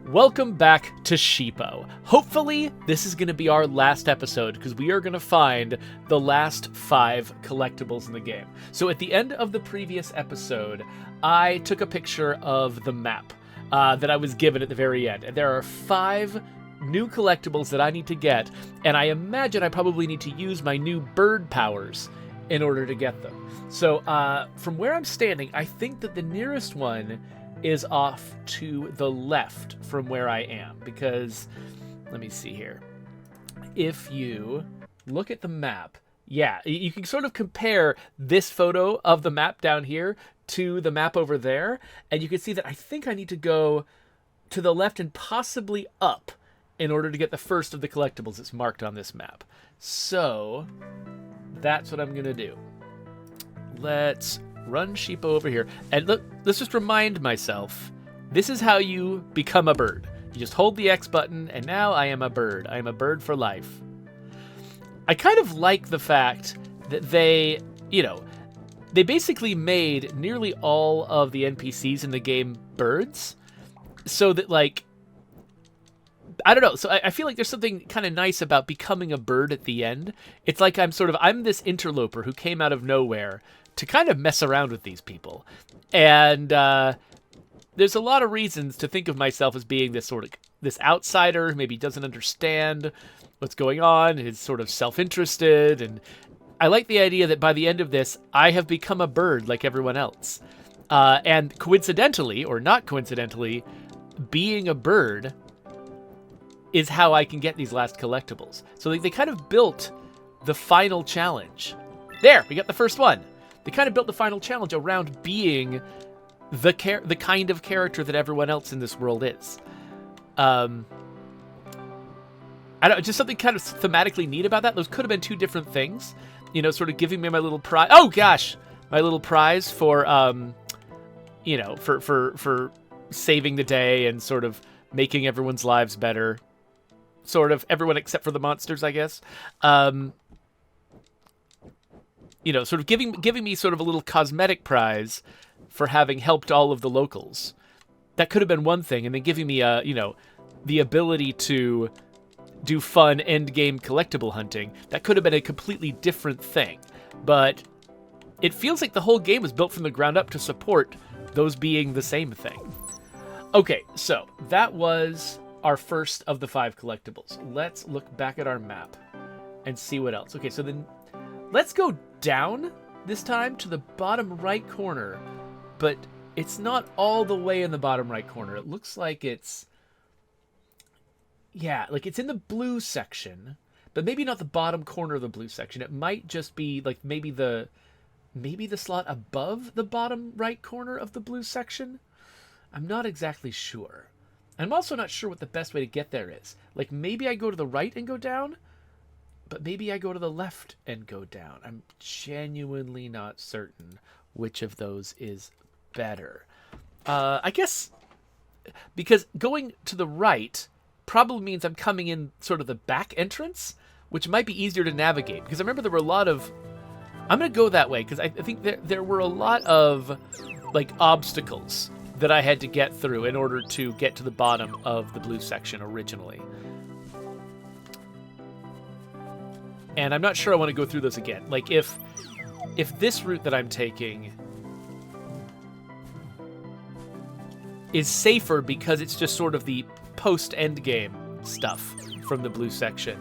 Welcome back to SHEEPO. Hopefully, this is going to be our last episode, because we are going to find the last 5 collectibles in the game. So at the end of the previous episode, I took a picture of the map that I was given at the very end. And there are 5 new collectibles that I need to get, and I imagine I probably need to use my new bird powers in order to get them. So from where I'm standing, I think that the nearest one is off to the left from where I am, because let me see here. If you look at the map, yeah, you can sort of compare this photo of the map down here to the map over there, and you can see that I think I need to go to the left and possibly up in order to get the first of the collectibles that's marked on this map. So that's what I'm gonna do. Let's run SHEEPO over here. And let's just remind myself, this is how you become a bird. You just hold the X button, and now I am a bird. I am a bird for life. I kind of like the fact that they basically made nearly all of the NPCs in the game birds. So that, like, I don't know. So I feel like there's something kind of nice about becoming a bird at the end. It's like I'm this interloper who came out of nowhere to kind of mess around with these people. And there's a lot of reasons to think of myself as being this outsider who maybe doesn't understand what's going on, is sort of self-interested. And I like the idea that by the end of this, I have become a bird like everyone else. And coincidentally, or not coincidentally, being a bird is how I can get these last collectibles. So they kind of built the final challenge. There, we got the first one. They kind of built the final challenge around being the kind of character that everyone else in this world is. I don't know, just something kind of thematically neat about that. Those could have been 2 different things. You know, sort of giving me my little prize. Oh gosh, my little prize for for saving the day and sort of making everyone's lives better. Sort of everyone except for the monsters, I guess. Sort of giving me sort of a little cosmetic prize for having helped all of the locals. That could have been one thing, and then giving me the ability to do fun end game collectible hunting. That could have been a completely different thing. But it feels like the whole game was built from the ground up to support those being the same thing. Okay, so that was our first of the 5 collectibles. Let's look back at our map and see what else. Okay, so then let's go down this time to the bottom right corner, but it's not all the way in the bottom right corner. It looks like it's in the blue section, but maybe not the bottom corner of the blue section. It might just be like maybe the slot above the bottom right corner of the blue section. I'm not exactly sure. I'm also not sure what the best way to get there is. Like, maybe I go to the right and go down, but maybe I go to the left and go down. I'm genuinely not certain which of those is better. I guess because going to the right probably means I'm coming in sort of the back entrance, which might be easier to navigate. Because I remember there were a lot of... I'm going to go that way, because I think there were a lot of, like, obstacles that I had to get through in order to get to the bottom of the blue section originally. And I'm not sure I want to go through those again. Like, if this route that I'm taking is safer because it's just sort of the post-endgame stuff from the blue section,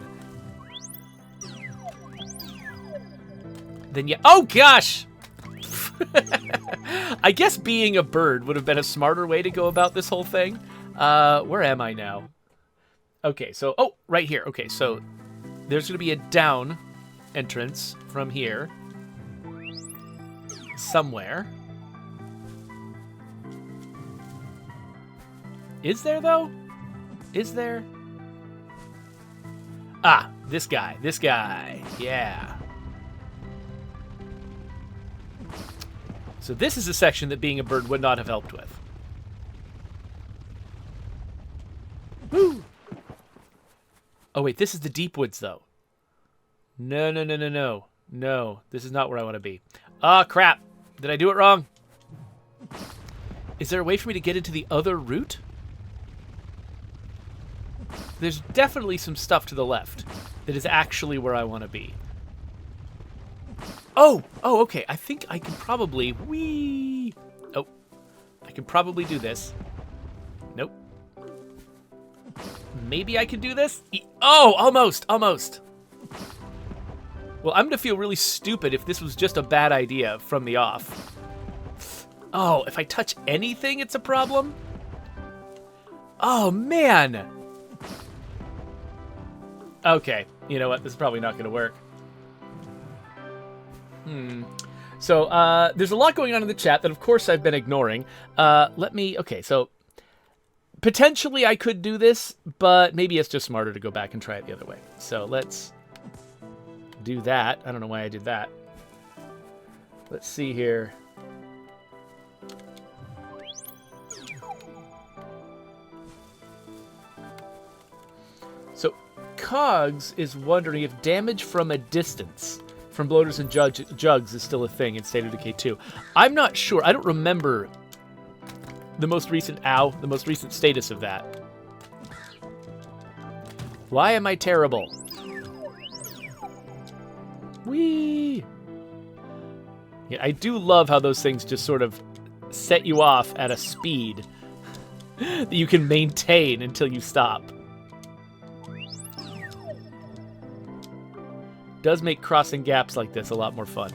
then yeah... Oh, gosh! I guess being a bird would have been a smarter way to go about this whole thing. Where am I now? Okay, so... Oh, right here. Okay, so there's going to be a down entrance from here. Somewhere. Is there, though? Is there? Ah, this guy. This guy. Yeah. So this is a section that being a bird would not have helped with. Woo! Oh, wait, this is the deep woods, though. No. No, this is not where I want to be. Ah, crap. Did I do it wrong? Is there a way for me to get into the other route? there's definitely some stuff to the left that is actually where I want to be. Oh, okay. I think I can probably... Whee! Oh, I can probably do this. Nope. Maybe I can do this? Oh, almost. Well, I'm going to feel really stupid if this was just a bad idea from the off. Oh, if I touch anything, it's a problem? Oh, man. Okay, you know what? This is probably not going to work. So, there's a lot going on in the chat that, of course, I've been ignoring. Okay, so potentially I could do this, but maybe it's just smarter to go back and try it the other way. So let's do that. I don't know why I did that. Let's see here. So Cogs is wondering if damage from a distance from bloaters and jugs is still a thing in State of Decay 2. I'm not sure. I don't remember the most recent status of that. Why am I terrible? Whee! Yeah, I do love how those things just sort of set you off at a speed that you can maintain until you stop. Does make crossing gaps like this a lot more fun.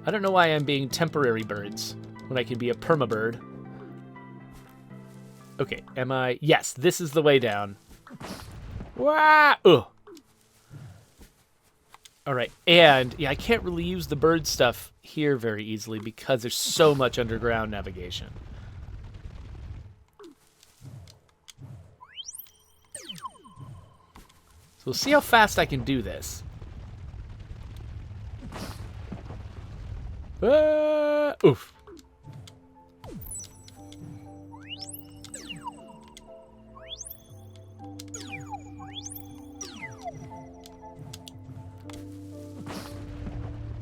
I don't know why I'm being temporary birds when I can be a perma-bird. Okay, am I... Yes, this is the way down. Wah! Ugh. Alright, and yeah, I can't really use the bird stuff here very easily because there's so much underground navigation. So we'll see how fast I can do this. Oof.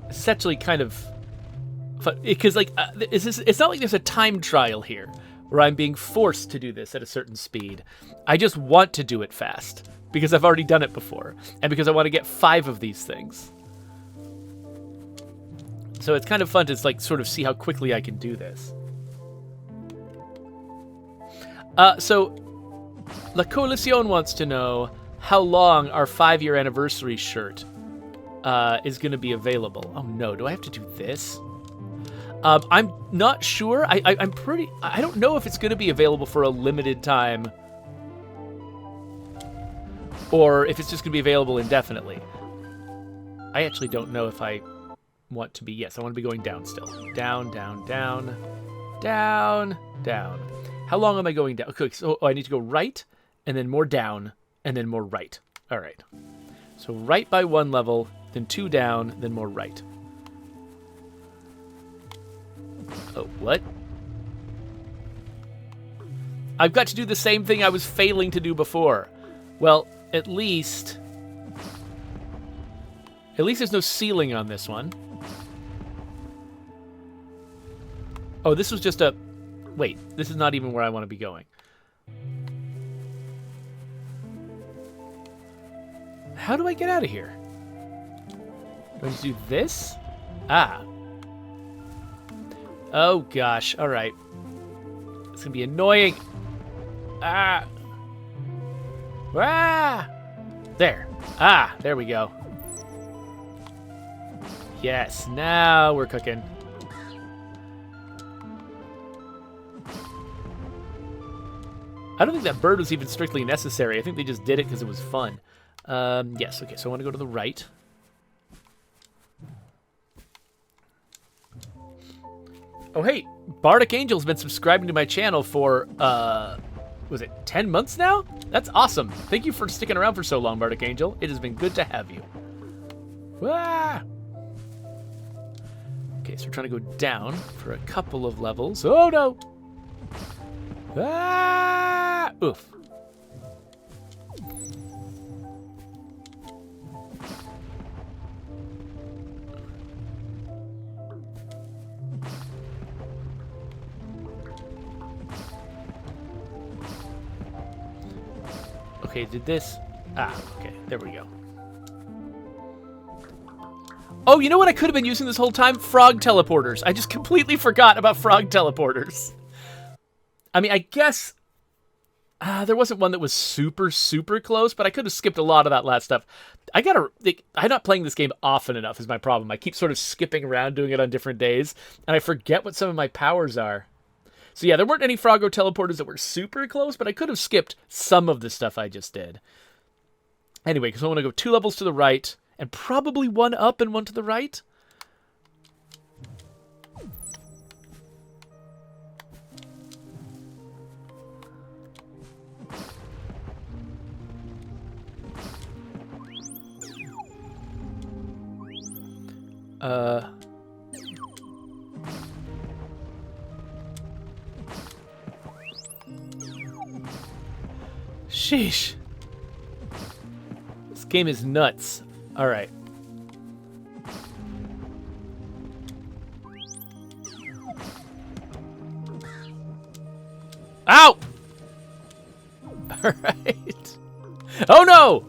It's actually kind of fun because, like, it's not like there's a time trial here where I'm being forced to do this at a certain speed. I just want to do it fast because I've already done it before and because I want to get 5 of these things. So it's kind of fun to, like, sort of see how quickly I can do this. So La Coalición wants to know how long our 5-year anniversary shirt is going to be available. Oh no, do I have to do this? I'm not sure. I don't know if it's going to be available for a limited time or if it's just going to be available indefinitely. I actually don't know if I want to be... Yes, I want to be going down still. Down, down, down, down, down. How long am I going down? Okay, so I need to go right, and then more down, and then more right. All right. So right by 1 level, then 2 down, then more right. Oh, what? I've got to do the same thing I was failing to do before. Well, at least there's no ceiling on this one. Oh, this was just a... Wait, this is not even where I want to be going. How do I get out of here? Do I just do this? Ah. Oh, gosh. All right. It's going to be annoying. Ah. Ah. There. Ah, there we go. Yes, now we're cooking. I don't think that bird was even strictly necessary. I think they just did it because it was fun. Yes, okay, so I want to go to the right. Oh, hey, Bardic Angel's been subscribing to my channel for, was it 10 months now? That's awesome. Thank you for sticking around for so long, Bardic Angel. It has been good to have you. Ah! Okay, so we're trying to go down for a couple of levels. Oh, no! Ah! Oof. Okay, did this... Ah, okay, there we go. Oh, you know what I could have been using this whole time? Frog teleporters. I just completely forgot about frog teleporters. I mean, I guess... there wasn't one that was super, super close, but I could have skipped a lot of that last stuff. I'm not playing this game often enough is my problem. I keep sort of skipping around doing it on different days, and I forget what some of my powers are. So yeah, there weren't any Froggo teleporters that were super close, but I could have skipped some of the stuff I just did. Anyway, because I want to go 2 levels to the right, and probably 1 up and 1 to the right. Sheesh. This game is nuts. All right. Ow! All right. Oh no!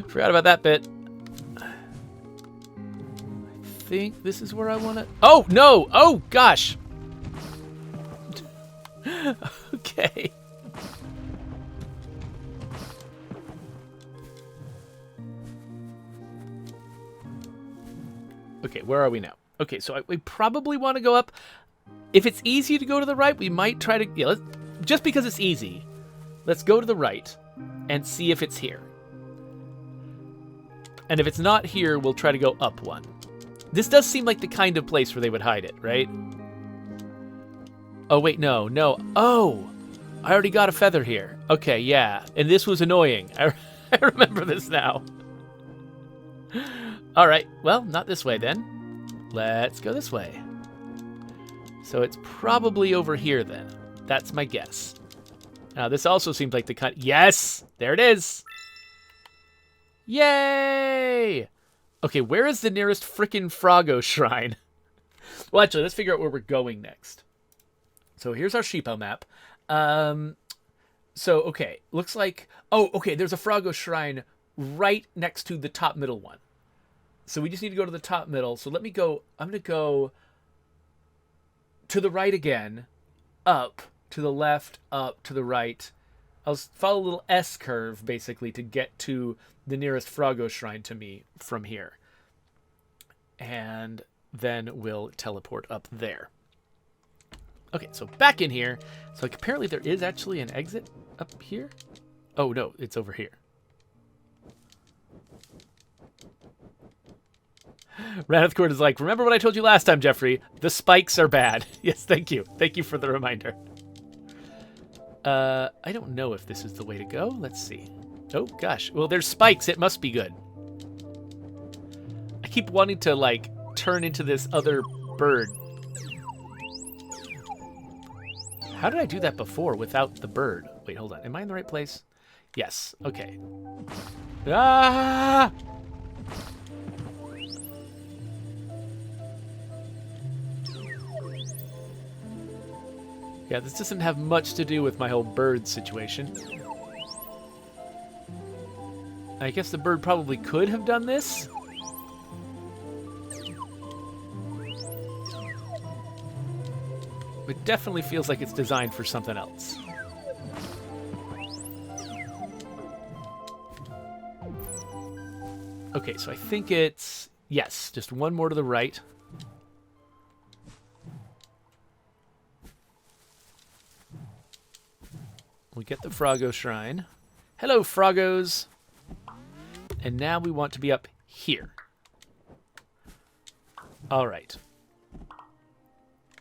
Forgot about that bit. I think this is where I want to... Oh, no! Oh, gosh! Okay. Okay, where are we now? Okay, so we probably want to go up. If it's easy to go to the right, we might try to... Yeah, just because it's easy, let's go to the right and see if it's here. And if it's not here, we'll try to go up 1. This does seem like the kind of place where they would hide it, right? Oh, wait, no. Oh, I already got a feather here. Okay, yeah. And this was annoying. I remember this now. All right, well, not this way then. Let's go this way. So it's probably over here then. That's my guess. Now, this also seems like the kind... Yes! There it is! Yay! Okay, where is the nearest frickin' Froggo shrine? Well, actually, let's figure out where we're going next. So here's our SHEEPO map. So, okay, looks like... Oh, okay, there's a Froggo shrine right next to the top middle one. So we just need to go to the top middle. So let me go... I'm going to go to the right again, up, to the left, up, to the right. I'll follow a little S curve, basically, to get to the nearest Froggo shrine to me from here. And then we'll teleport up there. Okay, so back in here. So like, apparently there is actually an exit up here. Oh, no, it's over here. Raneth Court is like, remember what I told you last time, Jeffrey? The spikes are bad. Yes, thank you. Thank you for the reminder. I don't know if this is the way to go. Let's see. Oh, gosh. Well, there's spikes. It must be good. I keep wanting to, like, turn into this other bird. How did I do that before without the bird? Wait, hold on. Am I in the right place? Yes. Okay. Ah! Yeah, this doesn't have much to do with my whole bird situation. I guess the bird probably could have done this. It definitely feels like it's designed for something else. Okay, so I think it's... Yes, just one more to the right. We get the Froggo Shrine. Hello, Froggos! And now we want to be up here. All right.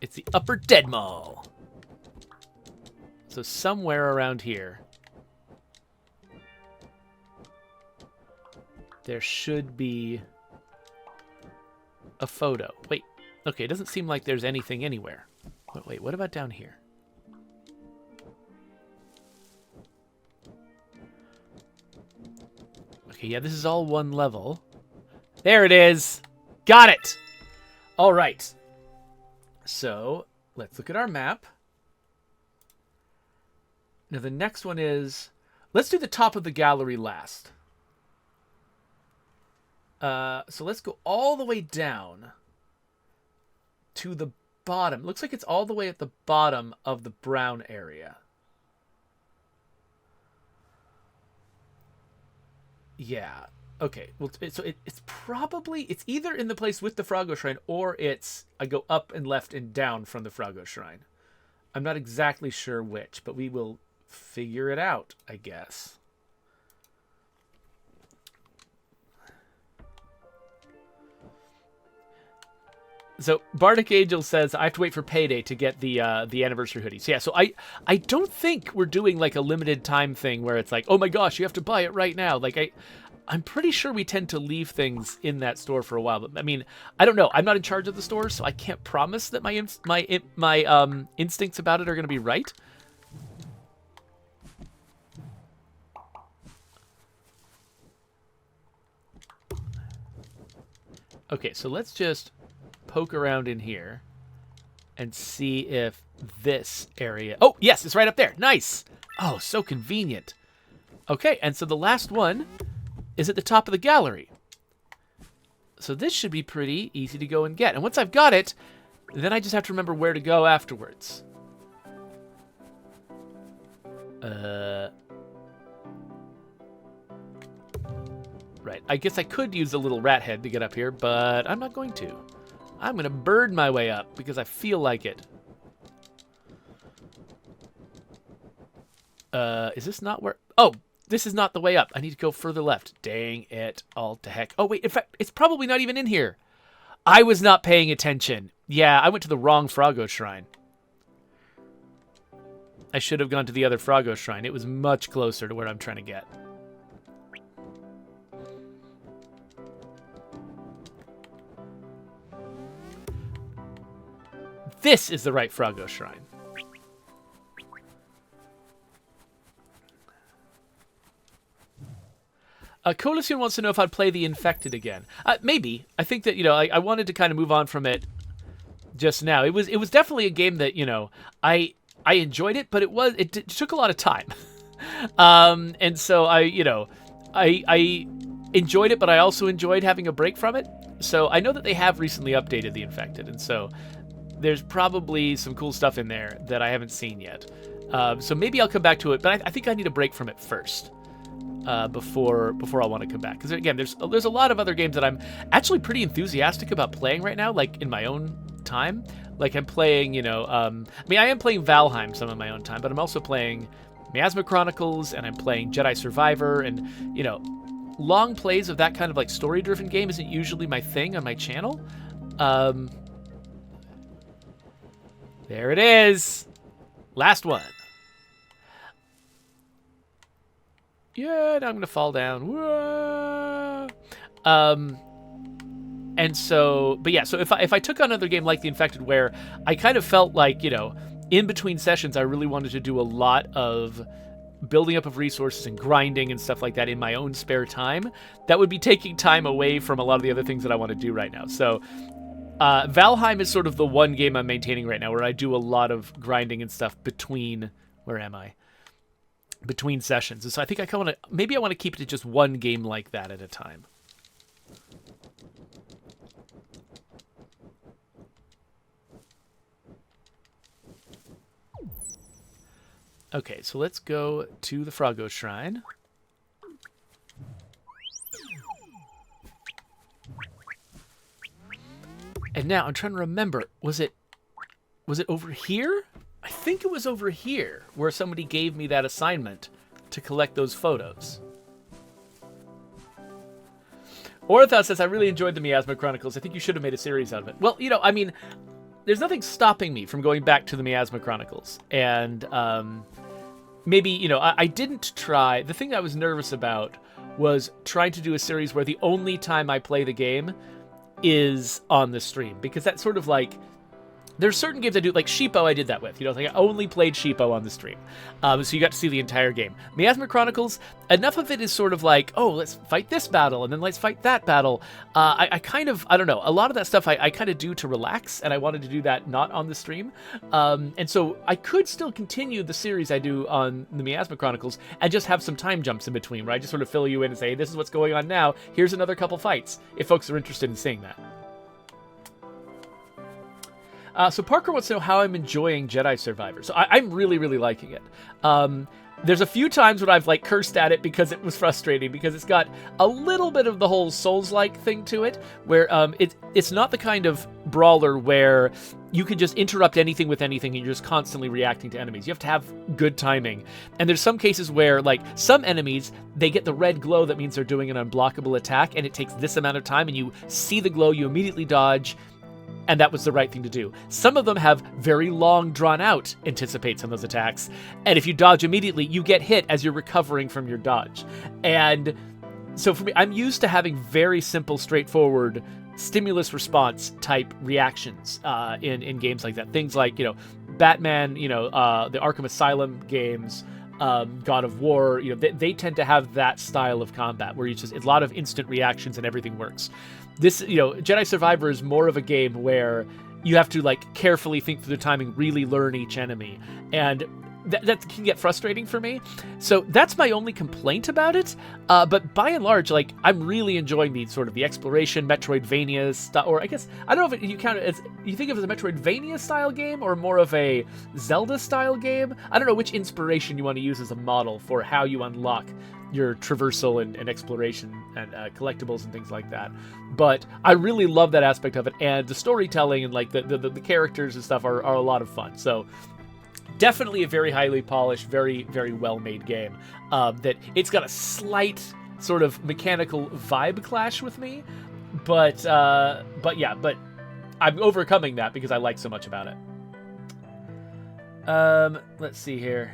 It's the Upper Dead Mall. So somewhere around here, there should be a photo. Wait, okay, it doesn't seem like there's anything anywhere. Wait, what about down here? Okay, yeah, this is all one level. There it is! Got it! All right. So, let's look at our map. Now the next one is... Let's do the top of the gallery last. So let's go all the way down to the bottom. Looks like it's all the way at the bottom of the brown area. Yeah. Okay. Well, it's probably... It's either in the place with the Froggo Shrine, or it's... I go up and left and down from the Froggo Shrine. I'm not exactly sure which, but we will figure it out, I guess. So Bardic Angel says I have to wait for payday to get the anniversary hoodie. So yeah, so I don't think we're doing like a limited time thing where it's like, oh my gosh, you have to buy it right now. Like I'm pretty sure we tend to leave things in that store for a while. But I mean, I don't know. I'm not in charge of the store, so I can't promise that my instincts about it are going to be right. Okay, so let's just poke around in here and see if this area... Oh, yes, it's right up there. Nice. Oh, so convenient. Okay, and so the last one is at the top of the gallery. So this should be pretty easy to go and get. And once I've got it, then I just have to remember where to go afterwards. Right, I guess I could use a little rat head to get up here, but I'm not going to. I'm going to bird my way up because I feel like it. Is this not where... Oh, this is not the way up. I need to go further left. Dang it all to heck. Oh, wait, in fact, it's probably not even in here. I was not paying attention. Yeah, I went to the wrong Froggo Shrine. I should have gone to the other Froggo Shrine. It was much closer to where I'm trying to get. This is the right Froggo Shrine. Coalition wants to know if I'd play the Infected again. Maybe. I think that, you know, I wanted to kind of move on from it just now. It was definitely a game that, you know, I enjoyed it, but it took a lot of time. And so I enjoyed it, but I also enjoyed having a break from it. So I know that they have recently updated the Infected, and so there's probably some cool stuff in there that I haven't seen yet. So maybe I'll come back to it, but I think I need a break from it first before I want to come back. Because again, there's a lot of other games that I'm actually pretty enthusiastic about playing right now, like in my own time. Like I'm playing, you know, I mean, I am playing Valheim some of my own time, but I'm also playing Miasma Chronicles, and I'm playing Jedi Survivor, and, you know, long plays of that kind of like story-driven game isn't usually my thing on my channel. There it is. Last one. Yeah, now I'm going to fall down. Whoa. And so, but yeah, so if I took on another game like The Infected, where I kind of felt like, you know, in between sessions, I really wanted to do a lot of building up of resources and grinding and stuff like that in my own spare time, that would be taking time away from a lot of the other things that I want to do right now. So Valheim is sort of the one game I'm maintaining right now where I do a lot of grinding and stuff between, where am I? Between sessions. And so I think maybe I want to keep it to just one game like that at a time. Okay, so let's go to the Froggo Shrine. And now I'm trying to remember, was it over here? I think it was over here where somebody gave me that assignment to collect those photos. Orthos says, I really enjoyed the Miasma Chronicles. I think you should have made a series out of it. Well, you know, I mean, there's nothing stopping me from going back to the Miasma Chronicles. And maybe, you know, I didn't try. The thing I was nervous about was trying to do a series where the only time I play the game is on the stream. Because that sort of like There's certain games I do, like SHEEPO I did that with. Like I only played SHEEPO on the stream. So you got to see the entire game. Miasma Chronicles, enough of it is sort of like, oh, let's fight this battle, and then let's fight that battle. I kind of, I don't know, a lot of that stuff I kind of do to relax, and I wanted to do that not on the stream. And so I could still continue the series I do on the Miasma Chronicles, and just have some time jumps in between, where I just sort of fill you in and say, this is what's going on now, here's another couple fights, if folks are interested in seeing that. So Parker wants to know how I'm enjoying Jedi Survivor. So I'm really, really liking it. There's a few times when I've like cursed at it because it was frustrating, because it's got a little bit of the whole Souls-like thing to it, where it's not the kind of brawler where you can just interrupt anything with anything and you're just constantly reacting to enemies. You have to have good timing. And there's some cases where, like, some enemies, they get the red glow that means they're doing an unblockable attack, and it takes this amount of time, and you see the glow, you immediately dodge, and that was the right thing to do. Some of them have very long, drawn-out anticipates on those attacks, and if you dodge immediately, you get hit as you're recovering from your dodge. And so for me, I'm used to having very simple, straightforward stimulus response type reactions in games like that. Things like, Batman, the Arkham Asylum games, God of War, they tend to have that style of combat where it's a lot of instant reactions and everything works. This, Jedi Survivor is more of a game where you have to like carefully think through the timing, really learn each enemy, and that can get frustrating for me. So that's my only complaint about it. But by and large, like, I'm really enjoying the sort of the exploration, Metroidvania style, or I guess, I don't know if you count it as, you think of it as a Metroidvania style game or more of a Zelda style game. I don't know which inspiration you want to use as a model for how you unlock your traversal and exploration and collectibles and things like that. But I really love that aspect of it, and the storytelling and like the characters and stuff are a lot of fun. So definitely a very highly polished, very, very well-made game. That it's got a slight sort of mechanical vibe clash with me, but I'm overcoming that because I like so much about it. Let's see here.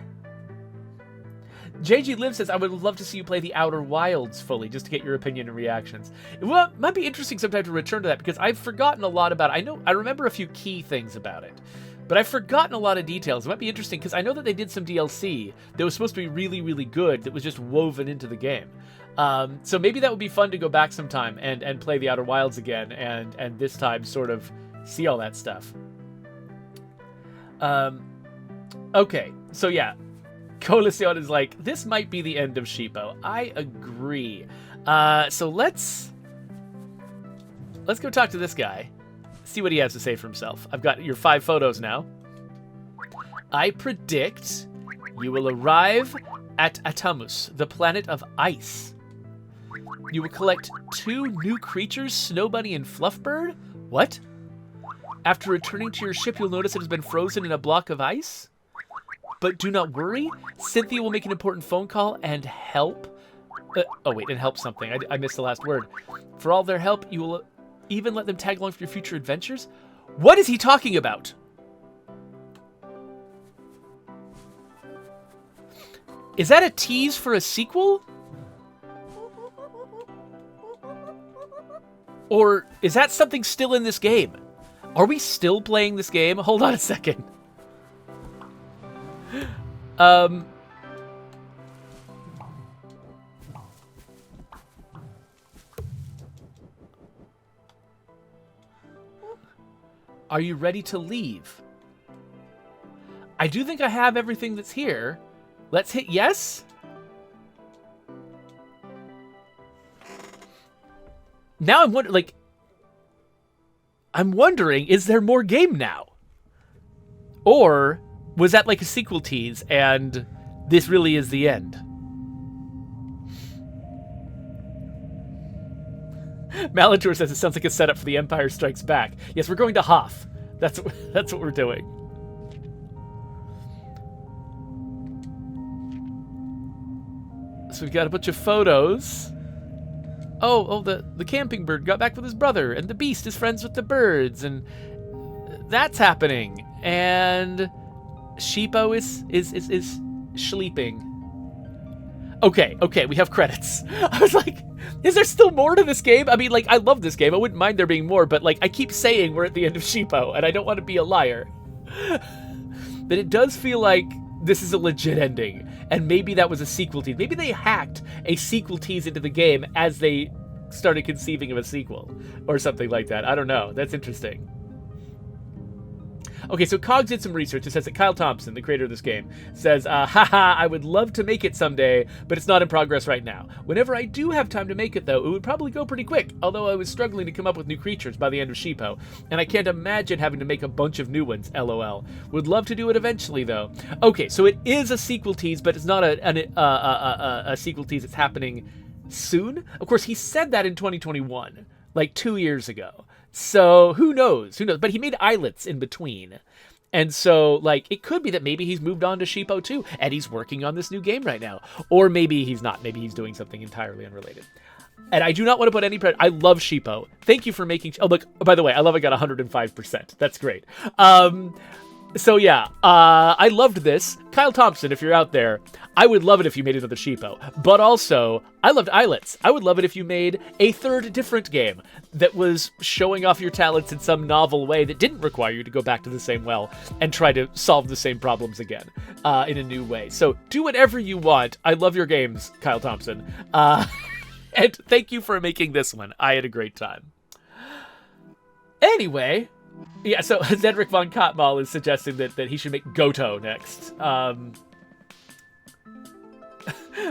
JG Liv says, I would love to see you play the Outer Wilds fully, just to get your opinion and reactions. Well, it might be interesting sometime to return to that, because I've forgotten a lot about it. I remember a few key things about it, but I've forgotten a lot of details. It might be interesting, because I know that they did some DLC that was supposed to be really, really good, that was just woven into the game. So maybe that would be fun to go back sometime and play the Outer Wilds again, and this time sort of see all that stuff. Okay, so yeah. Coalition is like, this might be the end of SHEEPO. I agree. So let's go talk to this guy. See what he has to say for himself. I've got your 5 photos now. I predict you will arrive at Atamus, the planet of ice. You will collect 2 new creatures, Snow Bunny and Fluffbird? What? After returning to your ship, you'll notice it has been frozen in a block of ice? But do not worry, Cynthia will make an important phone call and help. And help something. I missed the last word. For all their help, you will even let them tag along for your future adventures? What is he talking about? Is that a tease for a sequel? Or is that something still in this game? Are we still playing this game? Hold on a second. Are you ready to leave? I do think I have everything that's here. Let's hit yes. Now I'm wondering, is there more game now? Or was that like a sequel tease, and this really is the end? Malator says it sounds like a setup for The Empire Strikes Back. Yes, we're going to Hoth. That's what we're doing. So we've got a bunch of photos. Oh, the camping bird got back with his brother, and the beast is friends with the birds, and that's happening. And SHEEPO is sleeping. Okay, we have credits. I was like, is there still more to this game? I mean, like, I love this game. I wouldn't mind there being more, but, like, I keep saying we're at the end of SHEEPO, and I don't want to be a liar. But it does feel like this is a legit ending, and maybe that was a sequel tease. Maybe they hacked a sequel tease into the game as they started conceiving of a sequel, or something like that. I don't know. That's interesting. Okay, so Cogs did some research. It says that Kyle Thompson, the creator of this game, says, haha, I would love to make it someday, but it's not in progress right now. Whenever I do have time to make it, though, it would probably go pretty quick, although I was struggling to come up with new creatures by the end of SHEEPO, and I can't imagine having to make a bunch of new ones, lol. Would love to do it eventually, though. Okay, so it is a sequel tease, but it's not a sequel tease that's happening soon. Of course, he said that in 2021, like 2 years ago. So who knows? But he made islets in between. And so, like, it could be that maybe he's moved on to SHEEPO too, and he's working on this new game right now. Or maybe he's not. Maybe he's doing something entirely unrelated. And I do not want to put any pressure. I love SHEEPO. Thank you for making... Oh, look, by the way, I love I got 105%. That's great. So yeah, I loved this. Kyle Thompson, if you're out there, I would love it if you made another SHEEPO. But also, I loved islets. I would love it if you made a third different game that was showing off your talents in some novel way that didn't require you to go back to the same well and try to solve the same problems again in a new way. So do whatever you want. I love your games, Kyle Thompson. And thank you for making this one. I had a great time. Anyway... Yeah, so Zedric von Kotmal is suggesting that he should make Goto next.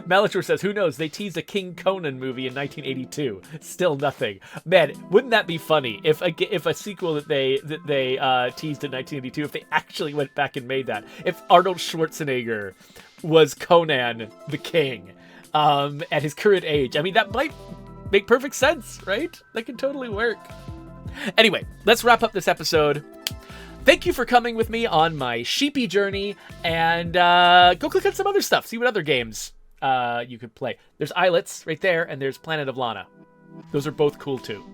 Malachor says, who knows, they teased a King Conan movie in 1982. Still nothing. Man, wouldn't that be funny if a sequel that they teased in 1982, if they actually went back and made that. If Arnold Schwarzenegger was Conan the King at his current age. I mean, that might make perfect sense, right? That could totally work. Anyway, let's wrap up this episode. Thank you for coming with me on my sheepy journey, and go click on some other stuff. See what other games you could play. There's Islets right there, and there's Planet of Lana. Those are both cool too.